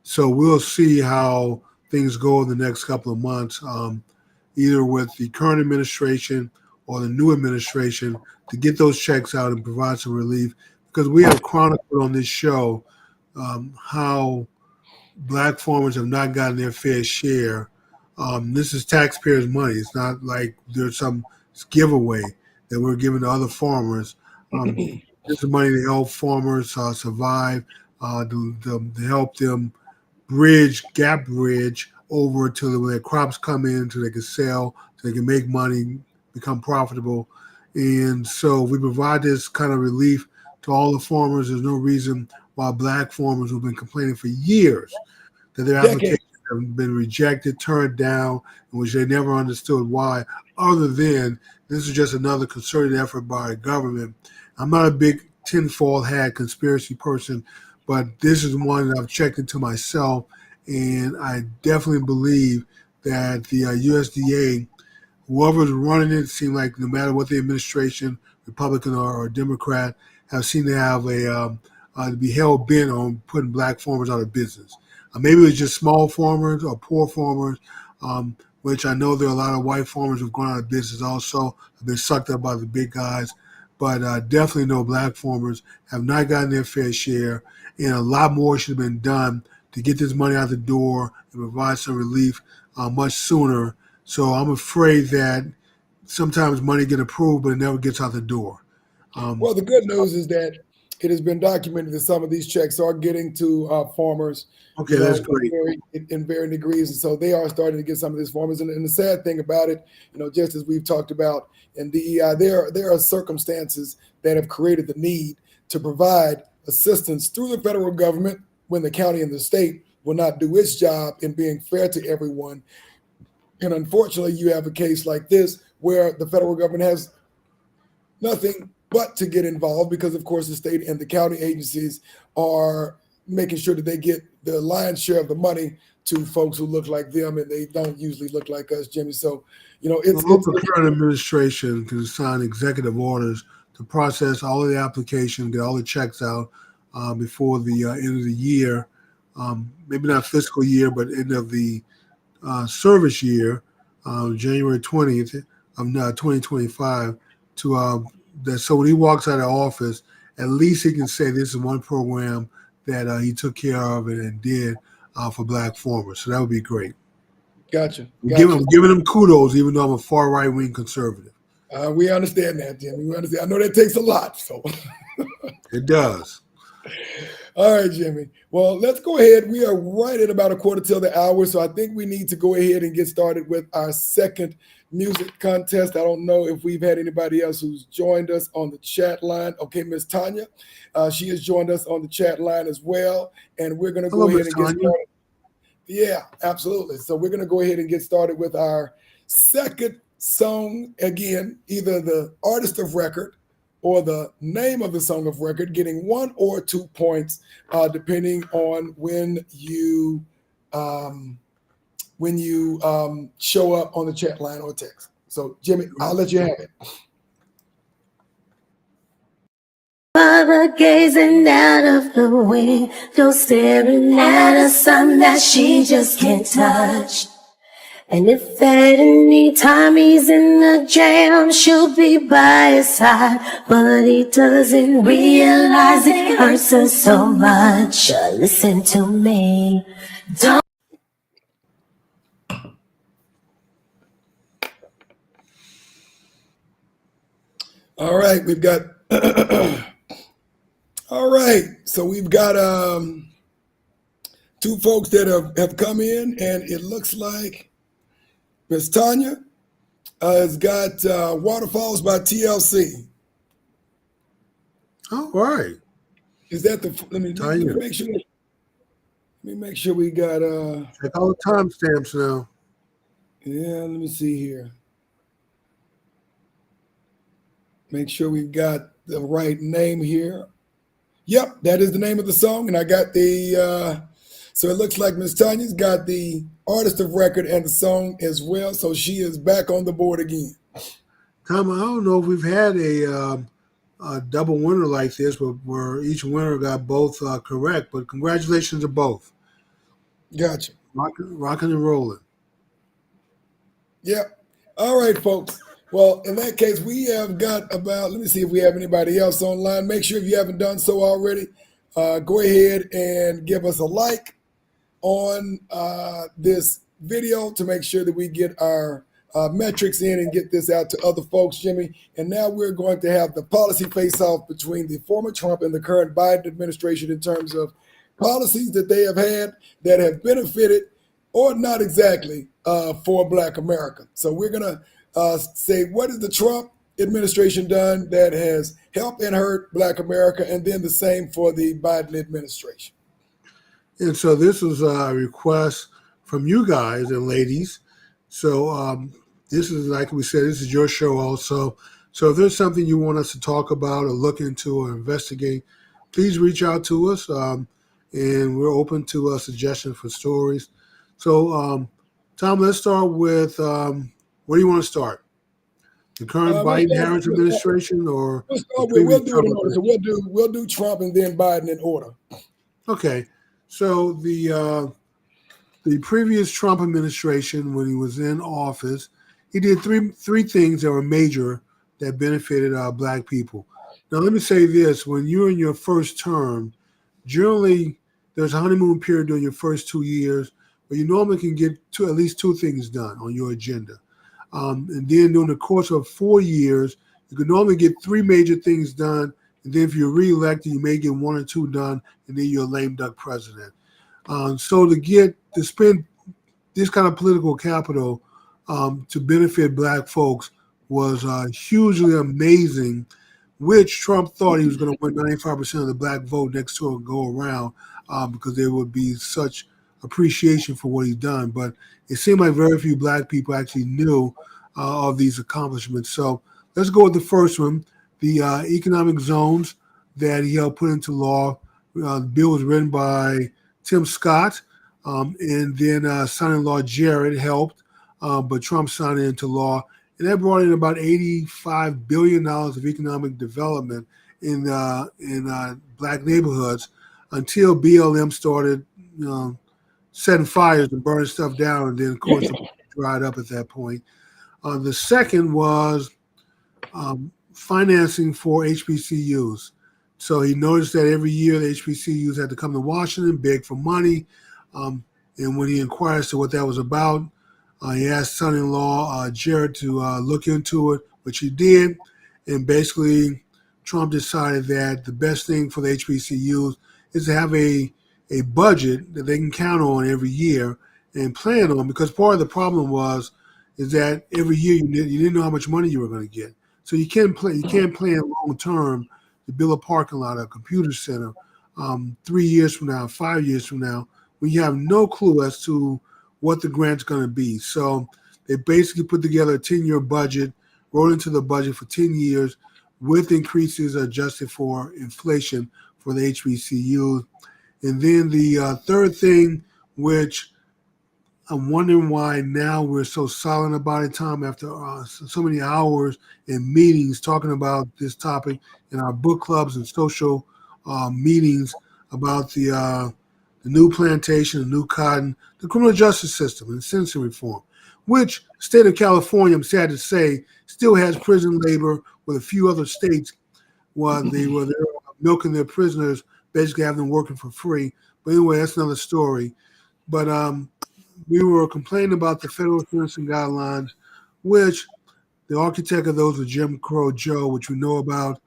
So we'll see how things go in the next couple of months, either with the current administration or the new administration, to get those checks out and provide some relief. Because we have chronicled on this show how black farmers have not gotten their fair share. This is taxpayers' money. It's not like there's some giveaway that we're giving to other farmers. This is money to help farmers survive, to help them gap bridge over to their crops come in, so they can sell, so they can make money, become profitable. And so we provide this kind of relief to all the farmers. There's no reason why black farmers who've been complaining for years that their applications have been rejected, turned down, in which they never understood why, other than this is just another concerted effort by a government. I'm not a big tinfoil hat conspiracy person, but this is one that I've checked into myself, and I definitely believe that the USDA, whoever's running it, seemed like no matter what the administration, Republican or Democrat, have seemed to have to be hell bent on putting black farmers out of business. Maybe it's just small farmers or poor farmers, which I know there are a lot of white farmers who've gone out of business also, have been sucked up by the big guys. But definitely no black farmers have not gotten their fair share, and a lot more should have been done to get this money out the door and provide some relief much sooner. So I'm afraid that sometimes money gets approved, but it never gets out the door. Well, the good news is that it has been documented that some of these checks are getting to farmers. Okay, that's great. In varying degrees, and so they are starting to get some of these farmers. And the sad thing about it, just as we've talked about in DEI, there are circumstances that have created the need to provide assistance through the federal government when the county and the state will not do its job in being fair to everyone. And unfortunately, you have a case like this where the federal government has nothing but to get involved, because, of course, the state and the county agencies are making sure that they get the lion's share of the money to folks who look like them, and they don't usually look like us, Jimmy. So, the current administration can sign executive orders to process all of the applications, get all the checks out before the end of the year, maybe not fiscal year, but end of the service year, January 20th of 2025, so when he walks out of office, at least he can say this is one program that he took care of and did for black farmers. So that would be great. Gotcha. Giving him kudos, even though I'm a far right-wing conservative. We understand that, Jimmy. We understand. I know that takes a lot. So it does. All right, Jimmy. Well, let's go ahead. We are right at about 1:15, so I think we need to go ahead and get started with our second music contest. I don't know if we've had anybody else who's joined us on the chat line. Okay, Miss Tanya, she has joined us on the chat line as well, and we're going to go ahead and get started. Yeah, absolutely. So we're going to go ahead and get started with our second song. Again, either the artist of record or the name of the song of record, getting 1 or 2 points, depending on when you show up on the chat line or text. So, Jimmy, I'll let you have it. Mother gazing out of the window, staring at a sun that she just can't touch. And if at any time he's in the jam, she'll be by his side. But he doesn't realize it hurts her so much. Listen to me. Don't. All right, we've got all right, so we've got 2 folks that have come in, and it looks like Miss Tanya has got Waterfalls by TLC. All right. Is that the? Let me make sure. Let me make sure we got. Check all the timestamps now. Yeah, let me see here. Make sure we've got the right name here. Yep, that is the name of the song, and I got the. So it looks like Miss Tanya's got the artist of record and the song as well. So she is back on the board again. Tom, I don't know if we've had a double winner like this, where each winner got both correct. But congratulations to both. Gotcha. Rocking and rolling. Yep. All right, folks. Well, in that case, we have got about, let me see if we have anybody else online. Make sure if you haven't done so already, go ahead and give us a like on this video to make sure that we get our metrics in and get this out to other folks, Jimmy. And now we're going to have the policy face-off between the former Trump and the current Biden administration in terms of policies that they have had that have benefited or not exactly for Black America. So we're going to say, what has the Trump administration done that has helped and hurt Black America, and then the same for the Biden administration. And so this was a request from you guys and ladies. So this is, like we said, this is your show also. So if there's something you want us to talk about or look into or investigate, please reach out to us, and we're open to suggestions for stories. So, Tom, let's start with where do you want to start? The current Biden-Harris administration, or we'll do it in order. So we'll do Trump and then Biden in order. Okay. So the previous Trump administration, when he was in office, he did three things that were major that benefited Black people. Now, let me say this: when you're in your first term, generally there's a honeymoon period during your first 2 years, but you normally can get at least 2 things done on your agenda. And then during the course of 4 years, you can normally get 3 major things done. And then if you're reelected, you may get 1 or 2 done, and then you're a lame duck president. So to spend this kind of political capital to benefit Black folks was hugely amazing, which Trump thought he was going to win 95% of the Black vote next to him go around because there would be such appreciation for what he's done. But it seemed like very few Black people actually knew of these accomplishments. So let's go with the first one, the economic zones that he helped put into law. The bill was written by Tim Scott, and then son-in-law Jared helped, but Trump signed it into law. And that brought in about $85 billion of economic development in Black neighborhoods until BLM started setting fires and burning stuff down, and then, of course, it dried up at that point. The second was financing for HBCUs. So he noticed that every year the HBCUs had to come to Washington, beg for money, and when he inquired as to what that was about, he asked son-in-law Jared to look into it, which he did, and basically Trump decided that the best thing for the HBCUs is to have a budget that they can count on every year and plan on, because part of the problem is that every year you didn't know how much money you were going to get. So you can't plan long term to build a parking lot, a computer center, 3 years from now, 5 years from now, when you have no clue as to what the grant's going to be. So they basically put together a 10-year budget, wrote into the budget for 10 years with increases adjusted for inflation for the HBCUs. And then the third thing, which I'm wondering why now we're so silent about it, Tom, after so many hours and meetings talking about this topic in our book clubs and social meetings about the new plantation, the new cotton, the criminal justice system, and sentencing reform, which state of California, I'm sad to say, still has prison labor with a few other states where they're milking their prisoners, basically having them working for free. But anyway, that's another story. But we were complaining about the federal sentencing guidelines, which the architect of those was Jim Crow Joe, which we know about.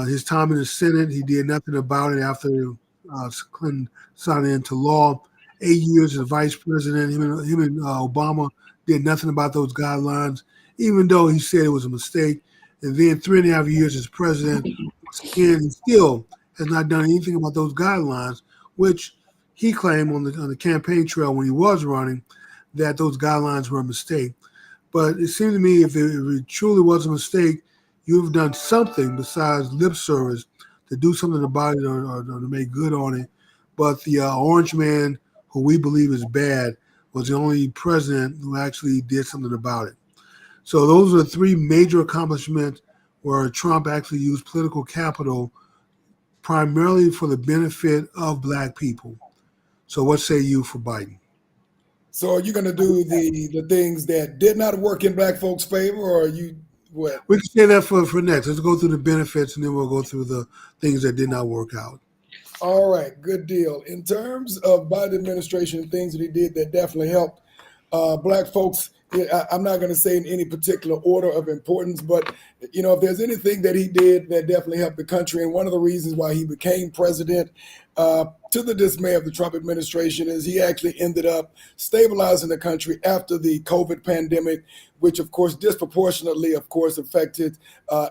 His time in the Senate, he did nothing about it after Clinton signed it into law. 8 years as vice president, him and Obama did nothing about those guidelines, even though he said it was a mistake. And then 3.5 years as president, once again, he still has not done anything about those guidelines, which he claimed on the campaign trail when he was running that those guidelines were a mistake. But it seemed to me if it truly was a mistake, you've done something besides lip service to do something about it or to make good on it. But the orange man, who we believe is bad, was the only president who actually did something about it. So those are the three major accomplishments where Trump actually used political capital primarily for the benefit of Black people. So what say you for Biden? So are you going to do the things that did not work in Black folks' favor, or are you what? We can say that for next. Let's go through the benefits, and then we'll go through the things that did not work out. All right, good deal. In terms of Biden administration and things that he did that definitely helped Black folks, I'm not going to say in any particular order of importance, but if there's anything that he did that definitely helped the country, and one of the reasons why he became president, to the dismay of the Trump administration, is he actually ended up stabilizing the country after the COVID pandemic, which of course disproportionately, affected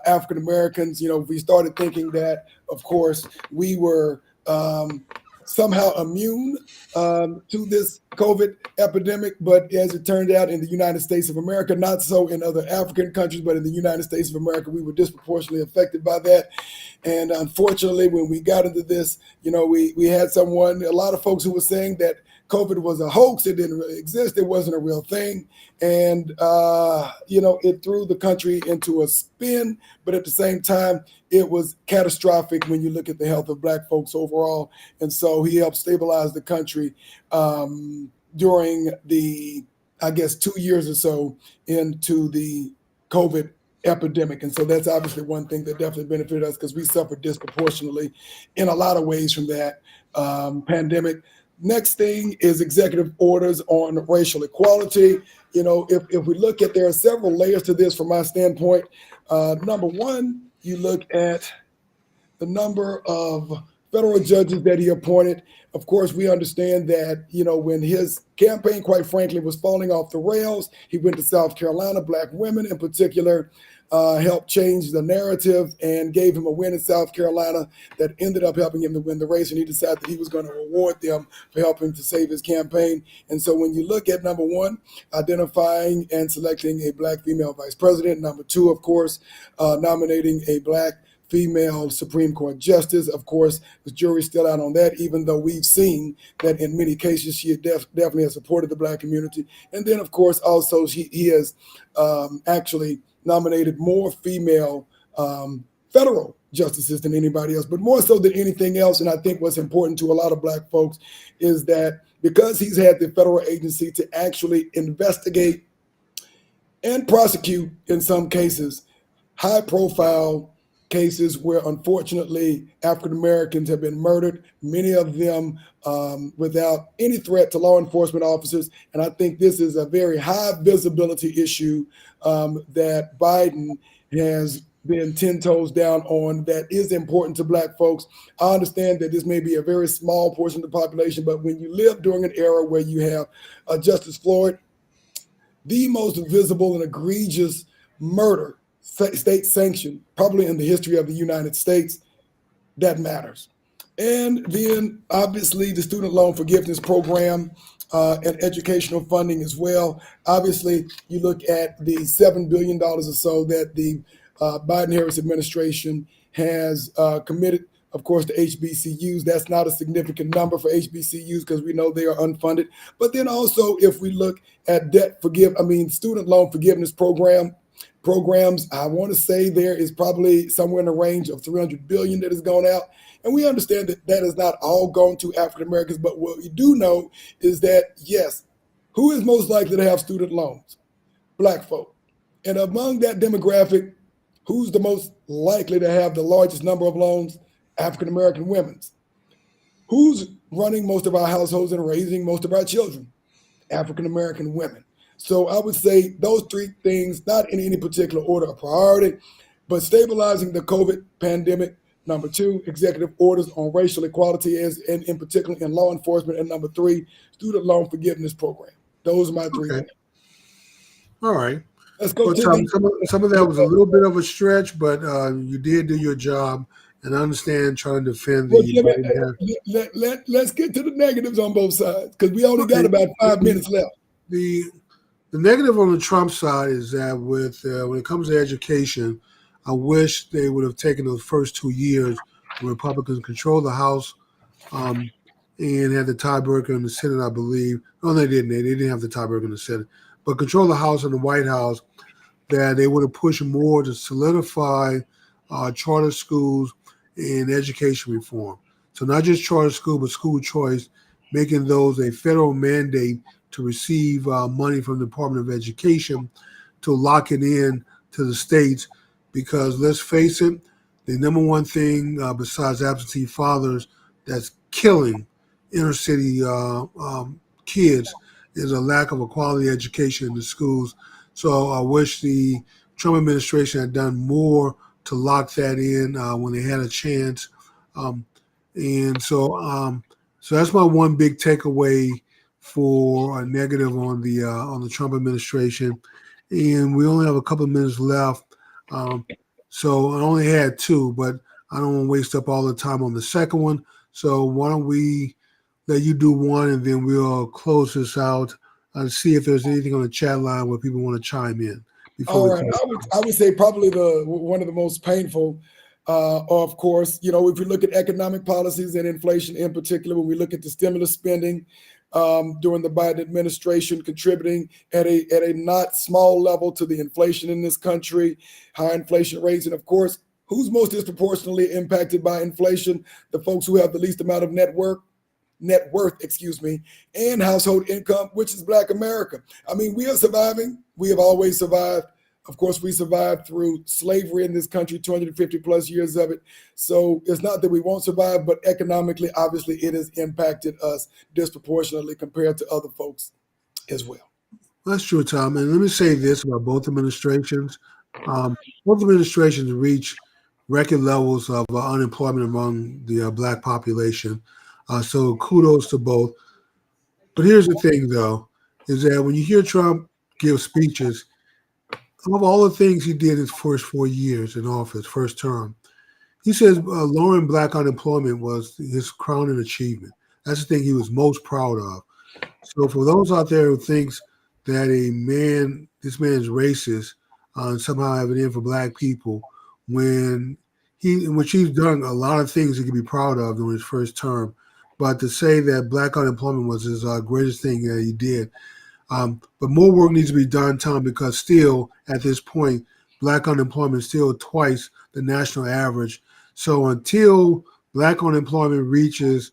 African Americans. We started thinking that, of course, we were somehow immune to this COVID epidemic. But as it turned out in the United States of America, not so in other African countries, but in the United States of America, we were disproportionately affected by that. And unfortunately, when we got into this, we had a lot of folks who were saying that COVID was a hoax. It didn't really exist. It wasn't a real thing. And, it threw the country into a spin. But at the same time, it was catastrophic when you look at the health of Black folks overall. And so he helped stabilize the country during the, 2 years or so into the COVID epidemic. And so that's obviously one thing that definitely benefited us, because we suffered disproportionately in a lot of ways from that pandemic. Next thing is executive orders on racial equality. If we look at, there are several layers to this from my standpoint. Number one, you look at the number of federal judges that he appointed. Of course, we understand that, when his campaign, quite frankly, was falling off the rails, he went to South Carolina. Black women in particular helped change the narrative and gave him a win in South Carolina that ended up helping him to win the race. And he decided that he was going to reward them for helping to save his campaign. And so when you look at number one, identifying and selecting a Black female vice president. Number two, of course, nominating a Black female Supreme Court justice. Of course, the jury's still out on that, even though we've seen that in many cases she definitely has supported the Black community. And then, of course, also he has actually nominated more female federal justices than anybody else, but more so than anything else. And I think what's important to a lot of Black folks is that because he's had the federal agency to actually investigate and prosecute, in some cases, high-profile cases where, unfortunately, African Americans have been murdered, many of them without any threat to law enforcement officers. And I think this is a very high visibility issue that Biden has been 10 toes down on, that is important to Black folks. I understand that this may be a very small portion of the population, but when you live during an era where you have Justice Floyd, the most visible and egregious murder, state sanctioned, probably in the history of the United States, that matters. And then obviously the student loan forgiveness program and educational funding as well. Obviously, you look at the $7 billion or so that the Biden-Harris administration has committed, of course, to HBCUs. That's not a significant number for HBCUs because we know they are unfunded. But then also, if we look at student loan forgiveness programs, I want to say there is probably somewhere in the range of 300 billion that has gone out. And we understand that that is not all going to African Americans, but what we do know is that, yes, who is most likely to have student loans? Black folk. And among that demographic, who's the most likely to have the largest number of loans? African American women. Who's running most of our households and raising most of our children? African American women. So I would say those three things, not in any particular order of priority, but stabilizing the COVID pandemic. Number two, executive orders on racial equality, and in particular in law enforcement. And number three, student loan forgiveness program. Those are my three things. All right. Let's go Well, to Tom, some of that was a little bit of a stretch, but you did do your job, and I understand trying to defend let's get to the negatives on both sides because we only got about 5 minutes left. The negative on the Trump side is that when it comes to education, I wish they would have taken those first 2 years when Republicans controlled the House and had the tiebreaker in the Senate, I believe. No, they didn't. They didn't have the tiebreaker in the Senate, but control the House and the White House, that they would have pushed more to solidify charter schools and education reform. So not just charter school, but school choice, making those a federal mandate to receive money from the Department of Education to lock it in to the states. Because let's face it, the number one thing besides absentee fathers that's killing inner city kids is a lack of a quality education in the schools. So I wish the Trump administration had done more to lock that in when they had a chance. So that's my one big takeaway for a negative on the Trump administration. And we only have a couple of minutes left. So I only had two, but I don't want to waste up all the time on the second one. So why don't we let you do one, and then we'll close this out and see if there's anything on the chat line where people want to chime in. All right, I would say probably one of the most painful, of course, if we look at economic policies and inflation in particular, when we look at the stimulus spending during the Biden administration, contributing at a not small level to the inflation in this country, high inflation rates, and of course, who's most disproportionately impacted by inflation? The folks who have the least amount of net worth, and household income, which is Black America. I mean, we are surviving. We have always survived. Of course, we survived through slavery in this country, 250 plus years of it. So it's not that we won't survive, but economically, obviously, it has impacted us disproportionately compared to other folks as well. That's true, Tom. And let me say this about both administrations. Both administrations reach record levels of unemployment among the Black population. So kudos to both. But here's the thing, though, is that when you hear Trump give speeches, of all the things he did in his first 4 years in office, first term, he says lowering Black unemployment was his crowning achievement. That's the thing he was most proud of. So for those out there who thinks that this man's racist and somehow have it in for Black people, which he's done a lot of things he could be proud of during his first term, but to say that Black unemployment was his greatest thing that he did. But more work needs to be done, Tom, because still at this point, Black unemployment is still twice the national average. So until Black unemployment reaches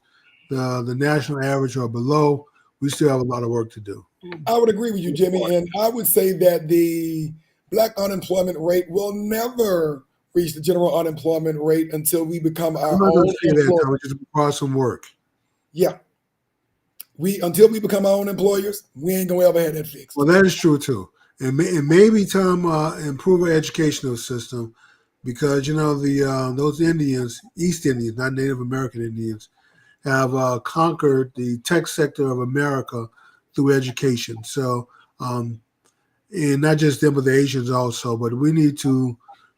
the national average or below, we still have a lot of work to do. I would agree with you, Jimmy. And I would say that the Black unemployment rate will never reach the general unemployment rate until we become our own employer. Just require some work. Yeah. Until we become our own employers, we ain't gonna ever have that fixed. Well, that is true too, and maybe Tom improve our educational system, because those Indians, East Indians, not Native American Indians, have conquered the tech sector of America through education. So, and not just them, but the Asians also. But we need to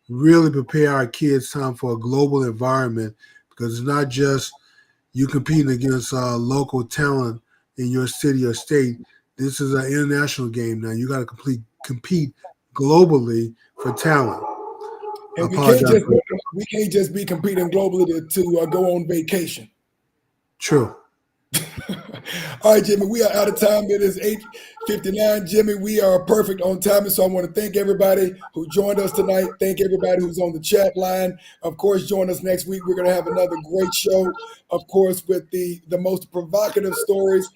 really prepare our kids, Tom, for a global environment, because it's not just you competing against local talent in your city or state. This is an international game now. You got to compete globally for talent. And we can't just be competing globally to go on vacation. True. All right, Jimmy, we are out of time. It is 8:59. Jimmy, we are perfect on time. So I want to thank everybody who joined us tonight. Thank everybody who's on the chat line. Of course, join us next week. We're going to have another great show, of course, with the most provocative stories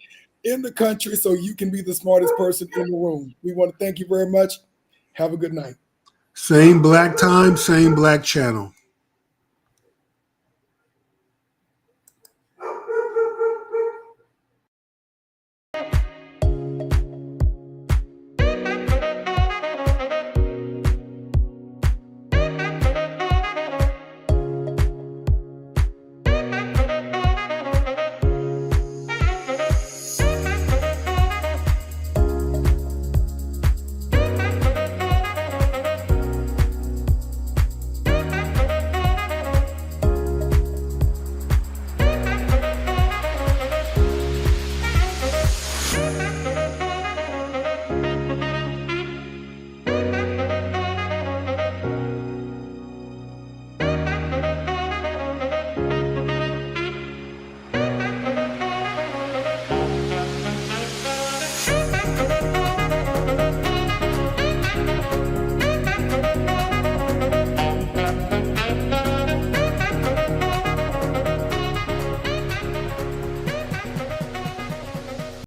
in the country so you can be the smartest person in the room. We want to thank you very much. Have a good night. Same black time, same black channel.